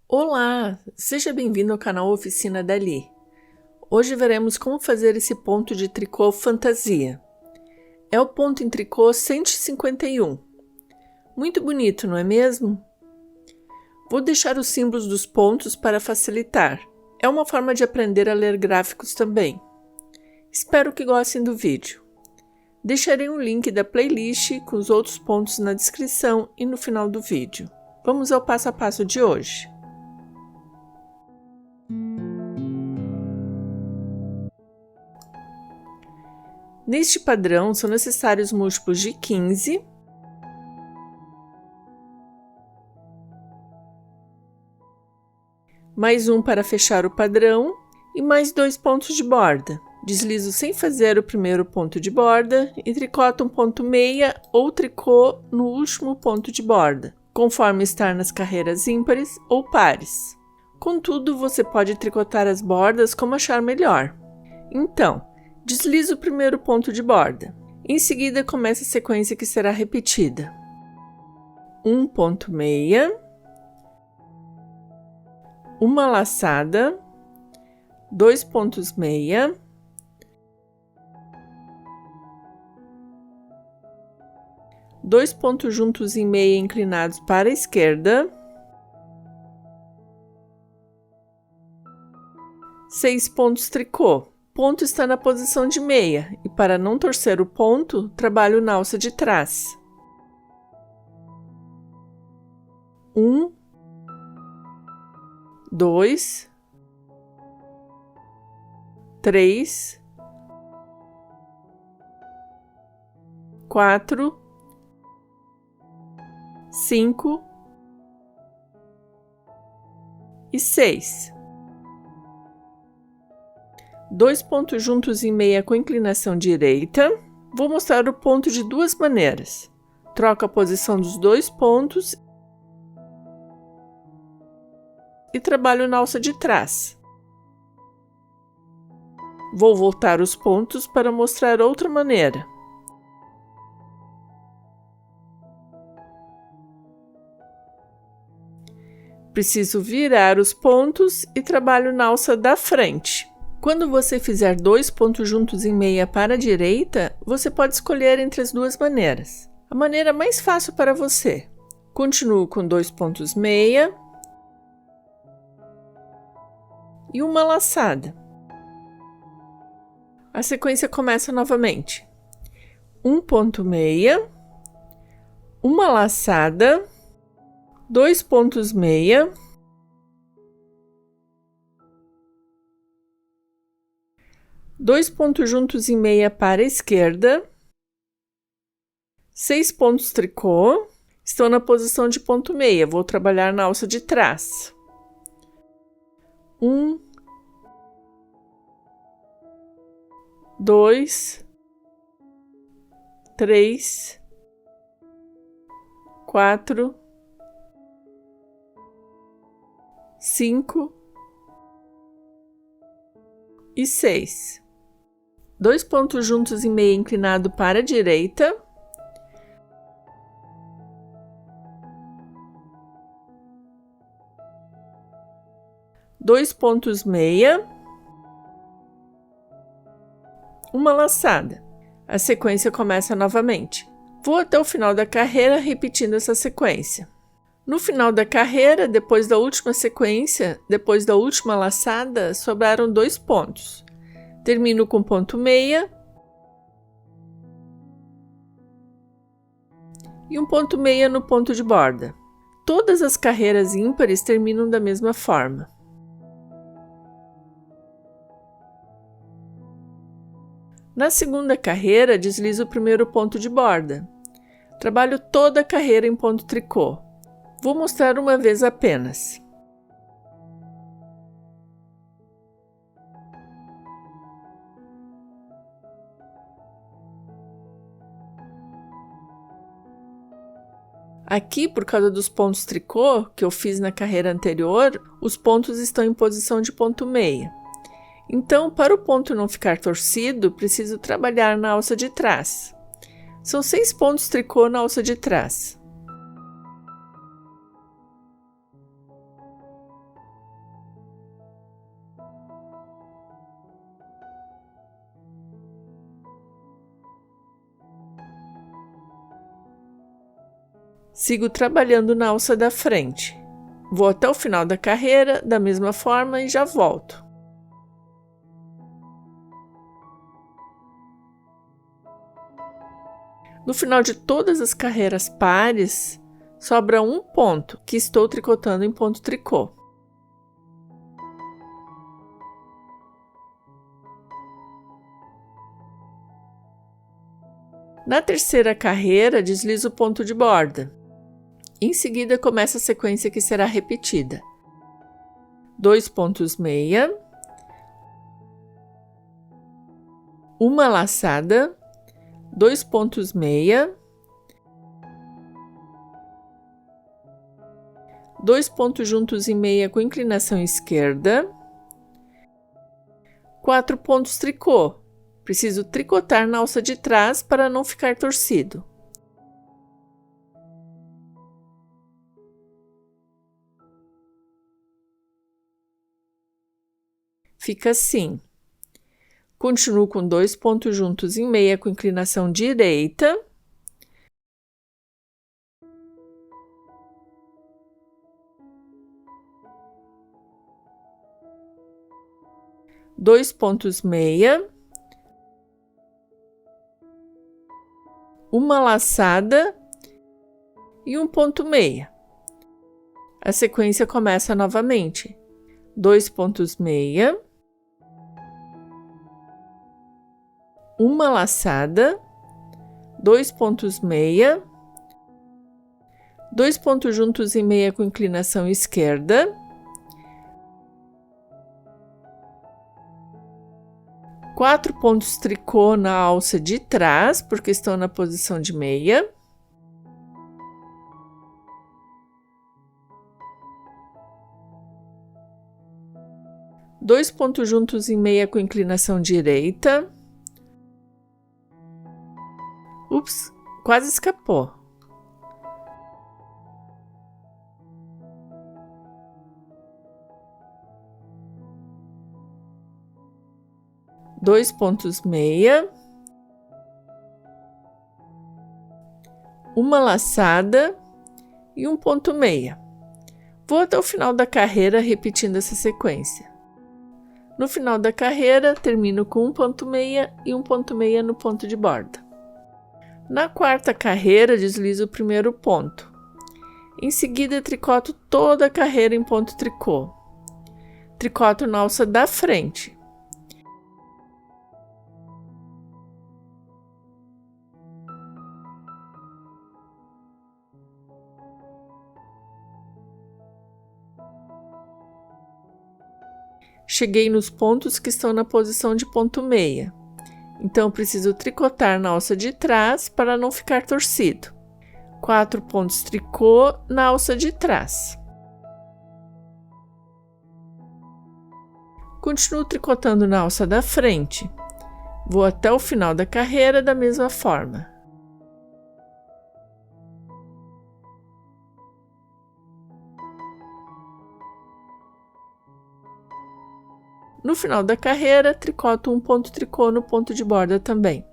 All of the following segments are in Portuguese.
Olá, seja bem-vindo ao canal Oficina Dali. Hoje veremos como fazer esse ponto de tricô fantasia. É o ponto em tricô 151. Muito bonito, não é mesmo? Vou deixar os símbolos dos pontos para facilitar. É uma forma de aprender a ler gráficos também. Espero que gostem do vídeo. Deixarei um link da playlist com os outros pontos na descrição e no final do vídeo. Vamos ao passo a passo de hoje. Neste padrão, são necessários múltiplos de 15, mais um para fechar o padrão e mais 2 pontos de borda. Deslizo sem fazer o primeiro ponto de borda e tricoto um ponto meia ou tricô no último ponto de borda, conforme estar nas carreiras ímpares ou pares. Contudo, você pode tricotar as bordas como achar melhor. Então, deslizo o primeiro ponto de borda. Em seguida, começa a sequência que será repetida. Um ponto meia, uma laçada, 2 pontos meia, dois pontos juntos em meia inclinados para a esquerda, 6 pontos tricô. O ponto está na posição de meia e, para não torcer o ponto, trabalho na alça de trás. 1, 2, 3, 4, 5 e 6. 2 pontos juntos em meia com inclinação direita. Vou mostrar o ponto de duas maneiras. Troco a posição dos 2 pontos e trabalho na alça de trás. Vou voltar os pontos para mostrar outra maneira. Preciso virar os pontos e trabalho na alça da frente. Quando você fizer 2 pontos juntos em meia para a direita, você pode escolher entre as duas maneiras. A maneira mais fácil para você. Continuo com 2 pontos meia e uma laçada. A sequência começa novamente. 1 ponto meia, uma laçada, 2 pontos meia, dois pontos juntos em meia para a esquerda, 6 pontos tricô, estou na posição de ponto meia, vou trabalhar na alça de trás. 1, 2, 3, 4, 5 e 6. 2 pontos juntos em meia inclinado para a direita. Dois pontos meia. Uma laçada. A sequência começa novamente. Vou até o final da carreira repetindo essa sequência. No final da carreira, depois da última sequência, depois da última laçada, sobraram 2 pontos. Termino com ponto meia e um ponto meia no ponto de borda. Todas as carreiras ímpares terminam da mesma forma. Na segunda carreira, deslizo o primeiro ponto de borda. Trabalho toda a carreira em ponto tricô. Vou mostrar uma vez apenas. Aqui, por causa dos pontos tricô que eu fiz na carreira anterior, os pontos estão em posição de ponto meia. Então, para o ponto não ficar torcido, preciso trabalhar na alça de trás. São 6 pontos tricô na alça de trás. Sigo trabalhando na alça da frente. Vou até o final da carreira da mesma forma e já volto. No final de todas as carreiras pares, sobra um ponto que estou tricotando em ponto tricô. Na terceira carreira, deslizo o ponto de borda. Em seguida, começa a sequência que será repetida. 2 pontos meia, uma laçada, 2 pontos meia, 2 pontos juntos em meia com inclinação esquerda, 4 pontos tricô. Preciso tricotar na alça de trás para não ficar torcido. Fica assim. Continuo com 2 pontos juntos em meia com inclinação direita. Dois pontos meia. Uma laçada e um ponto meia. A sequência começa novamente. 2 pontos meia, uma laçada, 2 pontos meia, 2 pontos juntos em meia com inclinação esquerda, 4 pontos tricô na alça de trás, porque estão na posição de meia. Dois pontos juntos em meia com inclinação direita. Ups, quase escapou. Dois pontos meia, uma laçada e um ponto meia. Vou até o final da carreira repetindo essa sequência. No final da carreira, termino com um ponto meia e um ponto meia no ponto de borda. Na quarta carreira, deslizo o primeiro ponto. Em seguida, tricoto toda a carreira em ponto tricô. Tricoto na alça da frente. Cheguei nos pontos que estão na posição de ponto meia. Então, preciso tricotar na alça de trás para não ficar torcido. 4 pontos tricô na alça de trás. Continuo tricotando na alça da frente. Vou até o final da carreira da mesma forma. No final da carreira, tricoto um ponto tricô no ponto de borda também.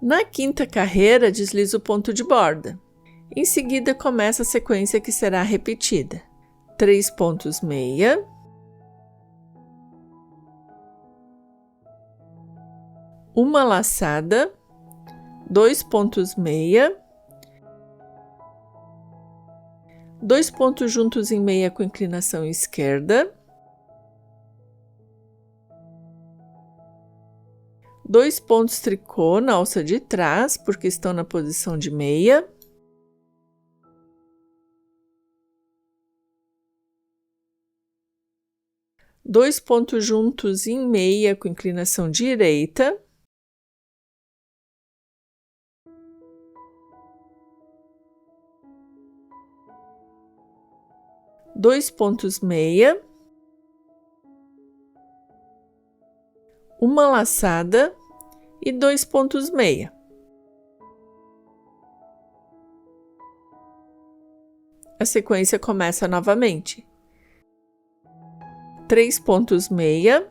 Na quinta carreira, deslizo o ponto de borda. Em seguida, começa a sequência que será repetida. 3 pontos meia, uma laçada, 2 pontos meia, 2 pontos juntos em meia com inclinação esquerda, 2 pontos tricô na alça de trás, porque estão na posição de meia. Dois pontos juntos em meia com inclinação direita. Dois pontos meia. Uma laçada e 2 pontos meia. A sequência começa novamente. 3 pontos meia,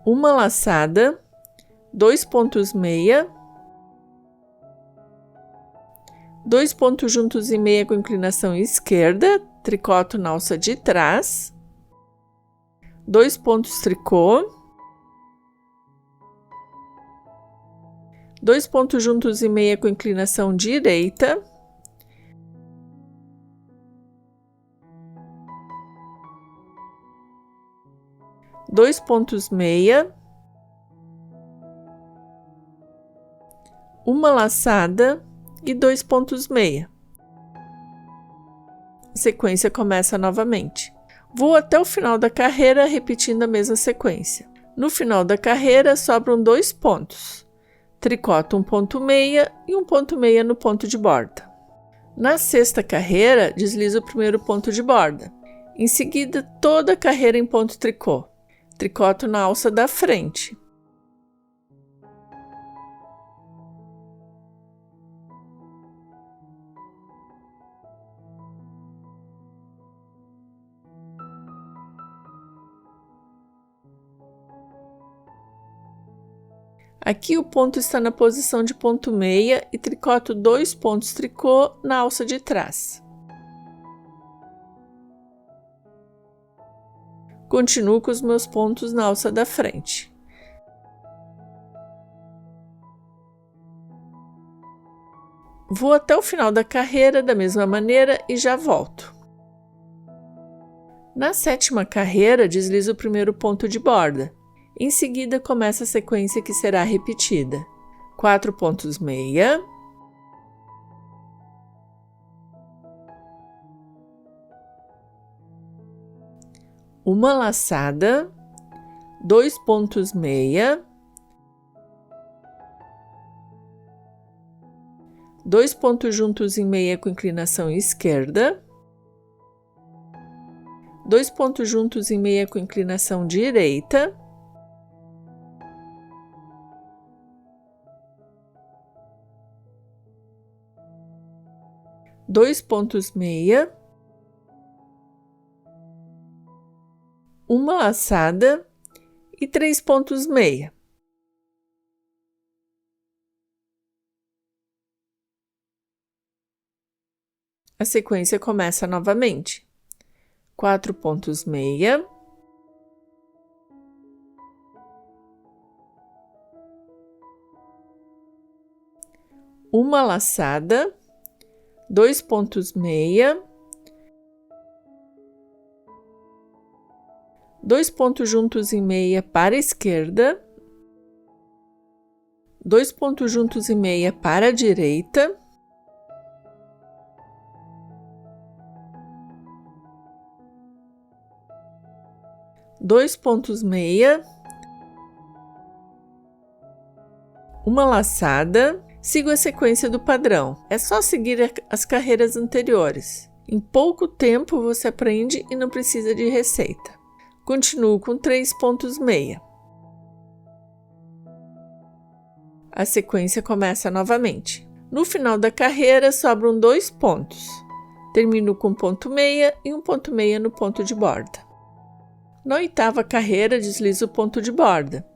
uma laçada, 2 pontos meia, 2 pontos juntos e meia com inclinação esquerda, tricoto na alça de trás, 2 pontos tricô, 2 pontos juntos e meia com inclinação direita, dois pontos meia, uma laçada e 2 pontos meia. A sequência começa novamente. Vou até o final da carreira repetindo a mesma sequência. No final da carreira sobram 2 pontos. Tricoto um ponto meia e um ponto meia no ponto de borda. Na sexta carreira, deslizo o primeiro ponto de borda. Em seguida, toda a carreira em ponto tricô. Tricoto na alça da frente. Aqui o ponto está na posição de ponto meia e tricoto 2 pontos tricô na alça de trás. Continuo com os meus pontos na alça da frente. Vou até o final da carreira da mesma maneira e já volto. Na sétima carreira, deslizo o primeiro ponto de borda. Em seguida, começa a sequência que será repetida. 4 pontos meia, uma laçada, 2 pontos meia, 2 pontos juntos em meia com inclinação esquerda, 2 pontos juntos em meia com inclinação direita, dois pontos meia, uma laçada e 3 pontos meia. A sequência começa novamente. 4 pontos meia, uma laçada, 2 pontos meia, 2 pontos juntos em meia para a esquerda, 2 pontos juntos em meia para a direita, dois pontos meia, uma laçada. Sigo a sequência do padrão. É só seguir as carreiras anteriores. Em pouco tempo você aprende e não precisa de receita. Continuo com 3 pontos meia. A sequência começa novamente. No final da carreira sobram 2 pontos. Termino com ponto meia e um ponto meia no ponto de borda. Na oitava carreira, deslizo o ponto de borda.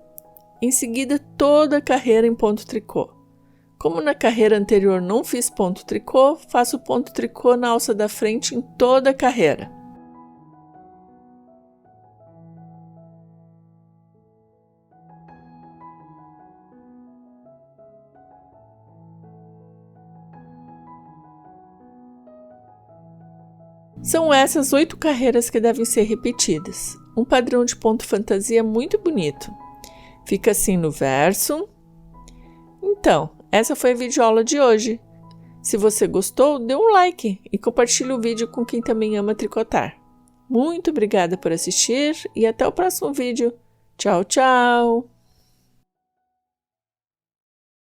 Em seguida, toda a carreira em ponto tricô. Como na carreira anterior não fiz ponto tricô, faço ponto tricô na alça da frente em toda a carreira. São essas 8 carreiras que devem ser repetidas. Um padrão de ponto fantasia muito bonito. Fica assim no verso. Então, essa foi a videoaula de hoje. Se você gostou, dê um like e compartilhe o vídeo com quem também ama tricotar. Muito obrigada por assistir e até o próximo vídeo. Tchau, tchau!